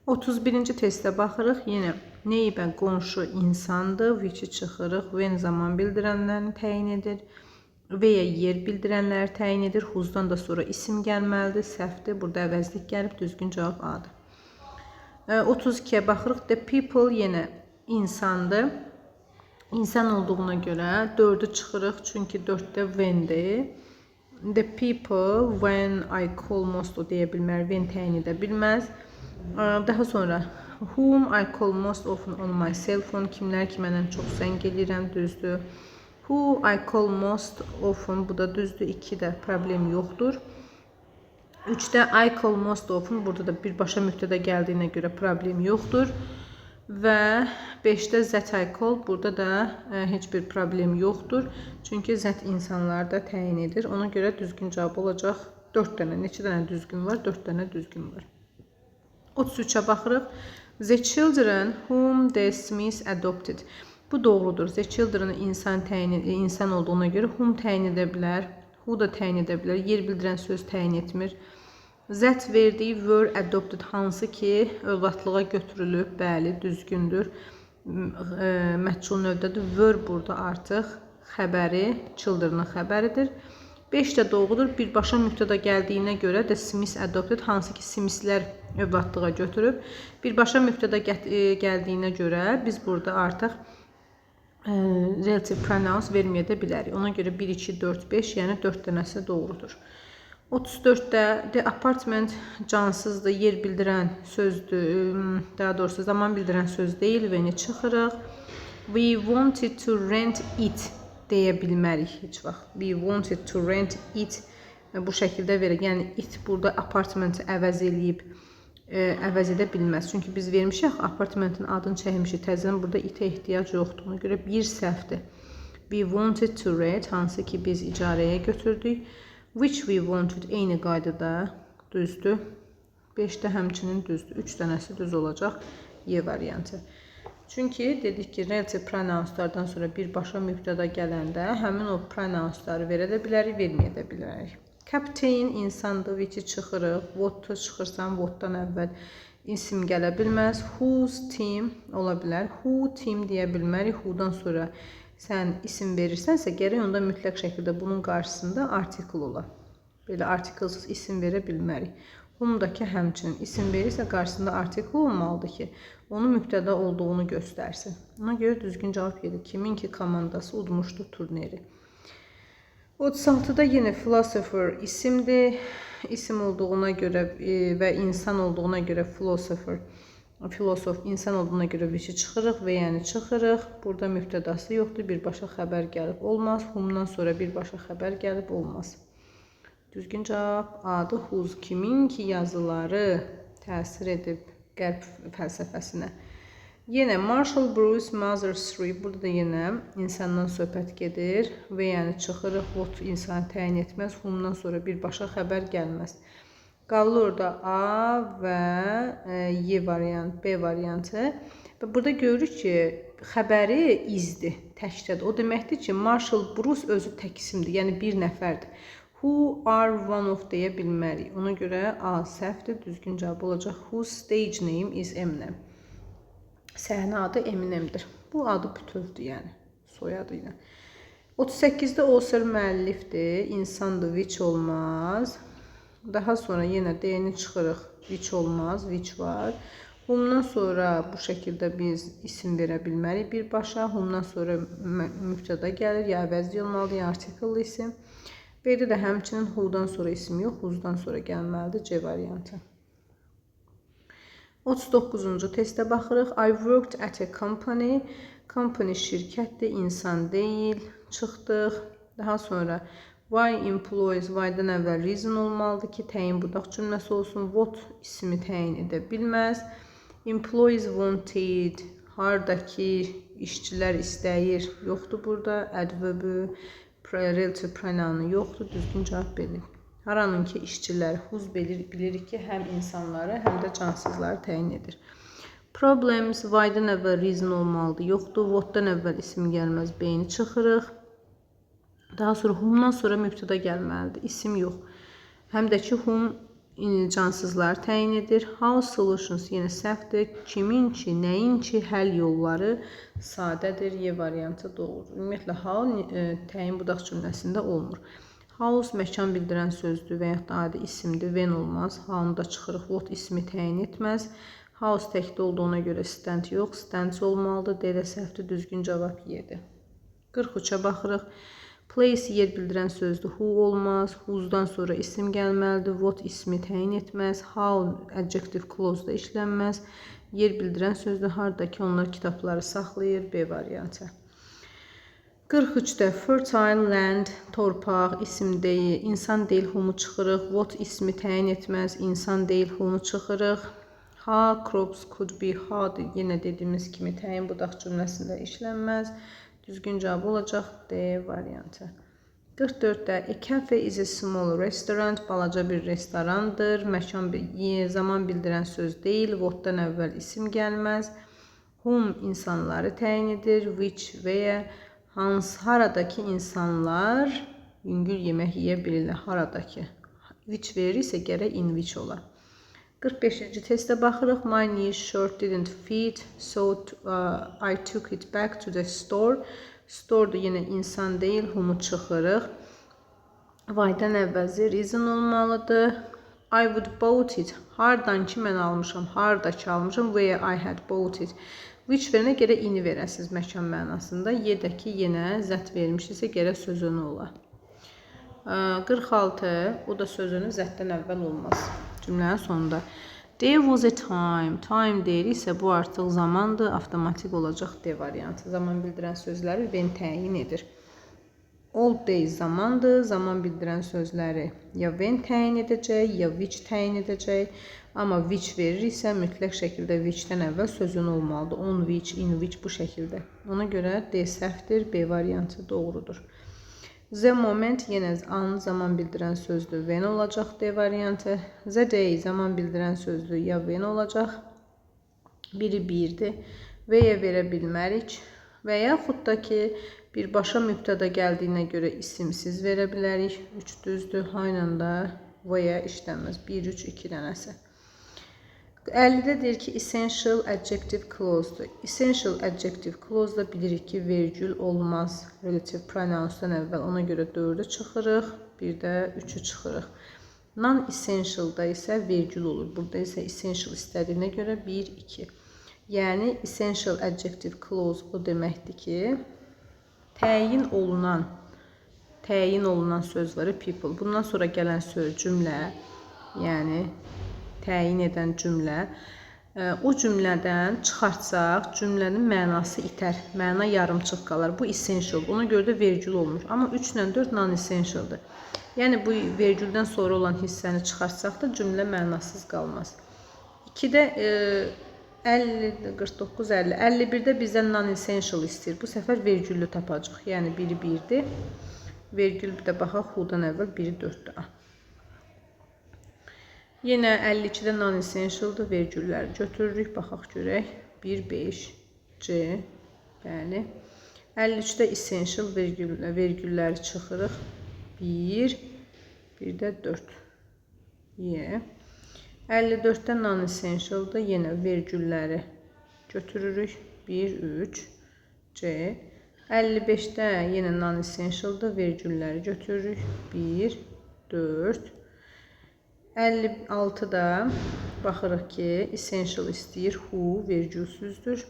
31-ci testə baxırıq. Yenə neighbor qonşu insandır. Which-i çıxırıq. When zaman bildirənlərini təyin edir. Və-ya yer bildirənləri təyin edir. Whose-dan da sonra isim gəlməlidir. Səhvdir. Burada əvəzlik gəlib. Düzgün cavab A-dır. 32-yə baxırıq. The people yenə insandır. İnsan olduğuna görə 4-ü çıxırıq. Çünki 4-də when-dir. The people when I call most o deyə bilmər. When təyin edə bilməz. Daha sonra whom I call most often on my cell phone. Kimlər ki mənə çox zəng edirəm. Düzdür. Who I call most often. Bu da düzdür. 2-də problem yoxdur. 3-də I call most often. Burada da birbaşa mübtədə gəldiyinə görə problem yoxdur. Və 5-də that I call. Burada da heç bir problem yoxdur. Çünki that insanlarda təyin edir. Ona görə düzgün cavab olacaq 4 dənə. Neçə dənə düzgün var? 4 dənə düzgün var. 33-ə baxırıq. The children whom the Smiths adopted. Bu doğrudur. The children insan olduğuna görə whom təyin edə bilər. Who da təyin edə bilər. Yer bildirən söz təyin etmir. That verdiyi were adopted hansı ki övladlığa götürülüb. Bəli, düzgündür. Məchul növdədir. Were burada artıq xəbəri, children'ın xəbəridir. 5 də doğrudur. Birbaşa mübtədə gəldiyinə görə də Smith adopted hansı ki Smithlər övladlığa götürüb. Birbaşa mübtədə gəldiyinə görə biz burada artıq relative pronouns verməyə də bilərik. Ona görə 1, 2, 4, 5 yəni 4 dənəsi doğrudur. 34-də the apartment cansızdır, yer bildirən sözdür, daha doğrusu zaman bildirən söz deyil və nə çıxırıq. We wanted to rent it deyə bilmərik heç vaxt. We wanted to rent it bu şəkildə verək. Yəni it burada apartmenti əvəz eləyib, əvəz edə bilməz. Çünki biz vermişik, apartmentin adını çəkmişik. Təzədən burada itə ehtiyac yoxdur. Ona görə bir səhvdir. We wanted to rent hansı ki biz icarəyə götürdük. Which we wanted eyni qaydada düzdür. 5-də həmçinin düzdür. 3 dənəsi düz olacaq Y variantı. Çünki dedik ki, relative pronounslardan sonra birbaşa mübtəda gələndə həmin o pronounsları verə də bilərik, verməyə də bilərik. Captain insandır, which-i çıxırıq. What-u çıxırsan, what-dan əvvəl isim gələ bilməz. Whose team ola bilər. Who team deyə bilmərik. Who-dan sonra sən isim verirsənsə, gərək onda mütləq şəkildə bunun qarşısında article ola. Belə artiklesız isim verə bilmərik. Whom-dakı həmçinin isim verirsə, qarşısında article olmalıdır ki, onun mübtəda olduğunu göstərsin. Ona görə düzgün cavab gedir. Kimin ki komandası udmuşdu turniri. 36-da yenə philosopher isimdir. İsim olduğuna görə və insan olduğuna görə philosopher, filosof insan olduğuna görə which-i çıxırıq və yəni çıxırıq. Burada mübtədası yoxdur. Birbaşa xəbər gəlib olmaz. Whom-dan sonra birbaşa xəbər gəlib olmaz. Düzgün cavab A-dır. Whose kimin ki yazıları təsir edib qərb fəlsəfəsinə. Yenə Marshall Bruce Mother 3. Burada da yenə insandan söhbət gedir və yəni çıxırıq. What insanı təyin etməz. Whom-dan sonra birbaşa xəbər gəlməz. Qalır orada A və Y variant, B variantı. Və burada görürük ki, xəbəri izdir, təkdədir. O deməkdir ki, Marshall Bruce özü tək isimdir, yəni bir nəfərdir. Who are one of deyə bilmərik. Ona görə A səhvdir, düzgün cavab olacaq. Whose stage name is Eminem. Səhnə adı Eminemdir. Bu adı bütövdür, yəni soyadı ilə. 38-də Author müəllifdir, insandır, which olmaz. Daha sonra yenə D-ni çıxırıq, which olmaz, which var. Whom-dan sonra bu şəkildə biz isim verə bilmərik birbaşa. Whom-dan sonra mübtəda gəlir, ya əvəzli olmalıdır, ya article isim. B-də də həmçinin who-dan sonra isim yox, whose-dan sonra gəlməlidir, C variantı. 39-cu testə baxırıq. I worked at a company. Company şirkətdir, insan deyil. Çıxdıq. Daha sonra why employees, why-dan əvvəl reason olmalıdır ki, təyin budaq cümləsi olsun. What ismi təyin edə bilməz. Employees wanted, hardakı işçilər istəyir, yoxdur burada. Adverbü, relative pronounu yoxdur. Düzgün cavab verir. Haranın ki işçilər, whose bilirik ki, həm insanları, həm də cansızları təyin edir. Problems, why-dan əvvəl reason olmalıdır, yoxdur. What-dan əvvəl isim gəlməz, B-ni çıxırıq. Daha sonra whom-dan sonra mübtəda gəlməlidir, isim yox. Həm də ki, whom cansızlar təyin edir. How solutions yenə səhvdir. Kiminki, nəyinki həll yolları sadədir. Y variantı doğrudur. Ümumiyyətlə, how təyin budaq cümləsində olmur. House məkan bildirən sözdür və yaxud da adi isimdir. When olmaz. How-nu da çıxırıq. What ismi təyin etməz. House təkdə olduğuna görə stand yox. Stands olmalıdır. D də səhvdir. Düzgün cavab Y-dir. 43-ə baxırıq. Place yer bildirən sözdür. Who olmaz. Who'dan sonra isim gəlməlidir. What ismi təyin etməz. How adjective clause-da işlənməz. Yer bildirən sözdür. Hardakı onlar kitabları saxlayır. B variantı. 43-də fertile land, torpaq, isim deyil, insan deyil, who-mu çıxırıq. What ismi təyin etməz. İnsan deyil, who-mu çıxırıq. Ha, crops could be hard. Yenə dediyimiz kimi təyin budaq cümləsində işlənməz. Düzgün cavab olacaq D variantı. 44-də a cafe is a small restaurant. Balaca bir restorandır. Məkan, zaman bildirən söz deyil. What-dan əvvəl isim gəlməz. Whom insanları təyin edir. Which və haradakı insanlar yüngül yemək yeyə bilirlər. Haradakı. Which verirsə gərək in which olar. 45-ci testə baxırıq. My new shirt didn't fit, so I took it back to the store. Store-da yenə insan deyil, who-mu çıxırıq. Why-dan əvvəl the reason olmalıdır. I would bought it. Hardan ki mən almışam, hardakı almışam. Where I had bought it. Which verənə gərək ini verəsiniz məkan mənasında. Y-dəki yenə zət vermişsə gərək sözünü ola. 46. O da sözünü zətdən əvvəl olmaz. Cümlənin sonunda. There was a time. Time deyiriksə bu artıq zamandır. Avtomatik olacaq D variantı. Zaman bildirən sözləri when təyin edir. Old days zamandır. Zaman bildirən sözləri ya when təyin edəcək, ya which təyin edəcək. Amma which veririksə mütləq şəkildə which-dən əvvəl sözün olmalıdır. On which, in which bu şəkildə. Ona görə D səhvdir. B variantı doğrudur. The moment yenə an zaman bildirən sözdür. When olacaq D variantı. The day zaman bildirən sözdür. Ya when olacaq. Biri birdir. Və ya verə bilmərik. Və yaxud da ki birbaşa mübtəda gəldiyinə görə isimsiz verə bilərik. 3 düzdür. Hayla da və ya işlənməz. 1, 3, 2 dənəsi. 50-də deyir ki, essential adjective clause-dur. Essential adjective clause-da bilirik ki, vergül olmaz. Relative pronounce-dan əvvəl. Ona görə 4-ü çıxırıq, bir də 3-ü çıxırıq. Non-essential-da isə vergül olur. Burada isə essential istədiyinə görə 1, 2. Yəni, essential adjective clause o deməkdir ki, təyin olunan söz var, people. Bundan sonra gələn söz, cümlə, yəni təyin edən cümlə, o cümlədən çıxartsaq, cümlənin mənası itər, məna yarımçıq qalar. Bu essential, ona görə də vergül olmur. Amma 3 ilə 4 non-essentialdır. Yəni, bu vergüldən sonra olan hissəni çıxartsaq da cümlə mənasız qalmaz. 2-də 50, 49, 50. 51-də bizdən non-essential istəyir. Bu səfər vergüllü tapacaq. Yəni, biri 1-dir. Vergül bir də baxaq, who-dan əvvəl biri 4-dür. Yenə 52-də non-essentialdır. Vergülləri götürürük. Baxaq görək. 1, 5, C. Bəli. 53-də essential vergülləri çıxırıq. 1, bir də 4. Y. 54-də non-essentialdır. Yenə vergülləri götürürük. 1, 3, C. 55-də yenə non-essentialdır. Vergülləri götürürük. 1, 4. 56-da baxırıq ki, essential istəyir. Who vergülsüzdür.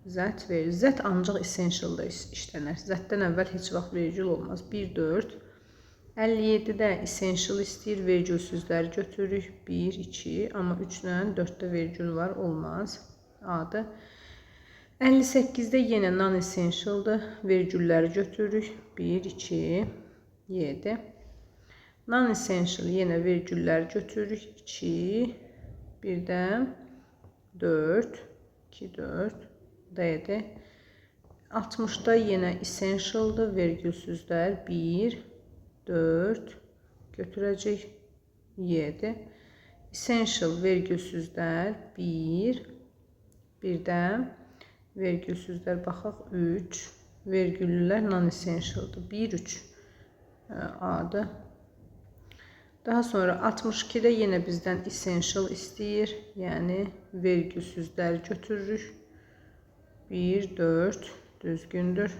Zət verir. Zət ancaq essentialda işlənər. Zətdən əvvəl heç vaxt vergül olmaz. 1, 4. 57-də essential istəyir. Vergülsüzləri götürürük. 1, 2. Amma 3 ilə 4-də vergül var. Olmaz. A-dır. 58-də yenə non-essentialdır. Vergülləri götürürük. 1, 2. Y-dir. Non-essential yenə vergülləri götürürük. 2, bir də 4, 2, 4, D-dir. 60-da yenə essentialdır. Vergülsüzlər 1, 4, götürəcək. Y-dir. Essential vergülsüzlər 1, bir də vergülsüzlər baxaq 3, vergüllülər non-essentialdır. 1, 3 A-dır. Daha sonra 62-də yenə bizdən essential istəyir. Yəni vergülsüzləri götürürük. 1, 4 düzgündür.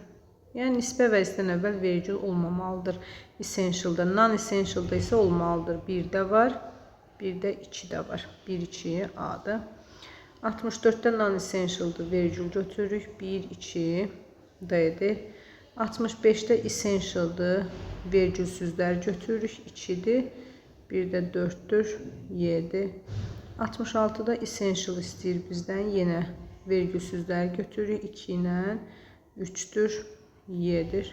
Yəni nisbə vəzifədən əvvəl vergül olmamalıdır. Essentialda, non-essentialda isə olmalıdır. 1-də var, 1-də 2-də var. 1, 2, A-dır. 64-də non-essentialdır, vergül götürürük. 1, 2, D-dir. 65-də essentialdır, vergülsüzlər götürürük. 2-dir. 1-də 4-dür, Y-dir. 66-da essential istəyir bizdən. Yenə vergülsüzləri götürürük. 2 ilə 3-dür, Y-dir.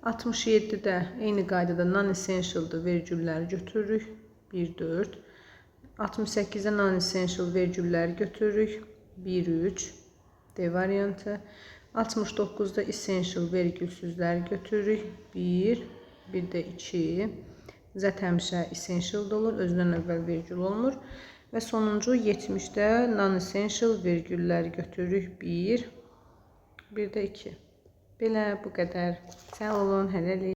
67-də eyni qaydada non-essentialdır, vergülləri götürürük. 1, 4. 68-də non-essential vergülləri götürürük. 1, 3. D variantı. 69-da essential vergülsüzləri götürürük. 1, 1-də 2. Z həmişə essential olur, özündən əvvəl vergül olmur. Və sonuncu 70-də non-essential vergülləri götürürük. 1, 1-də 2. Belə, bu qədər. Sağ olun, hələlik.